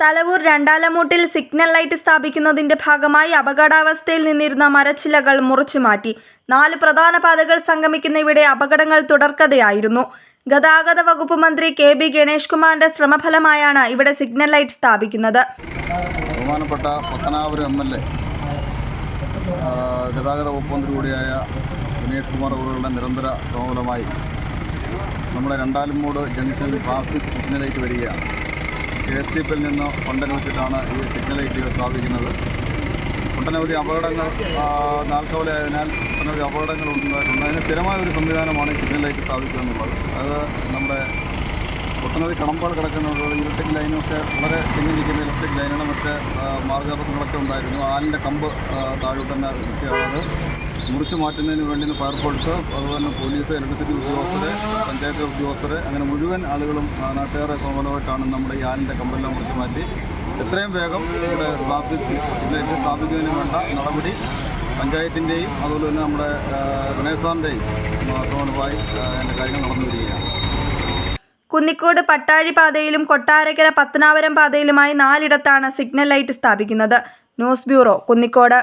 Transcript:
Thalavoor രണ്ടാലമൂട്ടിൽ signal light സ്ഥാപിക്കുന്നതിന്റെ ഭാഗമായി അപകടാവസ്ഥയിൽ നിന്നിരുന്ന മരച്ചില്ലകൾ മുറിച്ചുമാറ്റി. 4 പ്രധാന പാതകൾ സംഗമിക്കുന്ന ഇവിടെ അപകടങ്ങൾ തുടർക്കഥയായിരുന്നു. ഗതാഗത വകുപ്പ് മന്ത്രി KB ഗണേഷ് കുമാറിന്റെ ശ്രമഫലമായാണ് ഇവിടെ സിഗ്നൽ ലൈറ്റ് സ്ഥാപിക്കുന്നത്. ബഹുമാനപ്പെട്ട പത്തനാപുരം MLA ഗതാഗത വകുപ്പ് മന്ത്രി കൂടിയായ ഗണേഷ് കുമാർ അവരുടെ നിരന്തര ശ്രമഫലമായി നമ്മുടെ രണ്ടാലമൂട് ജംഗ്ഷനിൽ ട്രാഫിക് സിഗ്നൽ ലൈറ്റ് വരികയാണ്. KSTPയിൽ നിന്ന് ഫണ്ട് വെച്ചിട്ടാണ് ഈ സിഗ്നൽ ലൈറ്റുകൾ സ്ഥാപിക്കുന്നത്. ഒട്ടനവധി അപകടങ്ങൾ നാൽക്കവലയായതിനാൽ ഒട്ടനവധി അപകടങ്ങൾ ഉണ്ടായിട്ടുണ്ട്. അതിന് സ്ഥിരമായ ഒരു സംവിധാനമാണ് ഈ സിഗ്നൽ ലൈറ്റ് സ്ഥാപിക്കുക എന്നുള്ളത്. അത് നമ്മുടെ ഒട്ടനവധി കടമ്പകൾ കിടക്കുന്നുള്ള ഇലക്ട്രിക് ലൈനൊക്കെ വളരെ തെങ്ങി നിൽക്കുന്ന ഇലക്ട്രിക് ലൈനാണ്. മറ്റ് മാർഗ്ഗതടസ്സങ്ങളൊക്കെ ഉണ്ടായിരുന്നു. ആലിൻ്റെ കമ്പ് താഴെ തന്നെ അത് മുറിച്ച് മാറ്റുന്നതിന് വേണ്ടി ഫയർഫോഴ്സ്, അതുപോലെ തന്നെ പോലീസ്, ഇലക്ട്രിസിറ്റി ഉദ്യോഗസ്ഥരെ, പഞ്ചായത്ത് ഉദ്യോഗസ്ഥരെ, അങ്ങനെ മുഴുവൻ ആളുകളും നാട്ടുകാരെ സമന്വയമായിട്ടാണ് നമ്മുടെ ഈ ആലിൻ്റെ കമ്പെല്ലാം മുറിച്ച് മാറ്റി എത്രയും വേഗം ഇവിടെ ട്രാഫിക് ലൈറ്റ് സ്ഥാപിക്കുന്നതിന് വേണ്ട നടപടി പഞ്ചായത്തിൻ്റെയും അതുപോലെ തന്നെ നമ്മുടെ ഗണേഷ് സാറിൻ്റെയും സമന്വയമായി അതിൻ്റെ കാര്യങ്ങൾ നടന്നു വരികയാണ്. കുന്നിക്കോട് പട്ടാഴി പാതയിലും കൊട്ടാരക്കര പത്തനാപുരം പാതയിലുമായി 4 ഇടത്താണ് സിഗ്നൽ ലൈറ്റ് സ്ഥാപിക്കുന്നത്. News bureau, Kunnicode.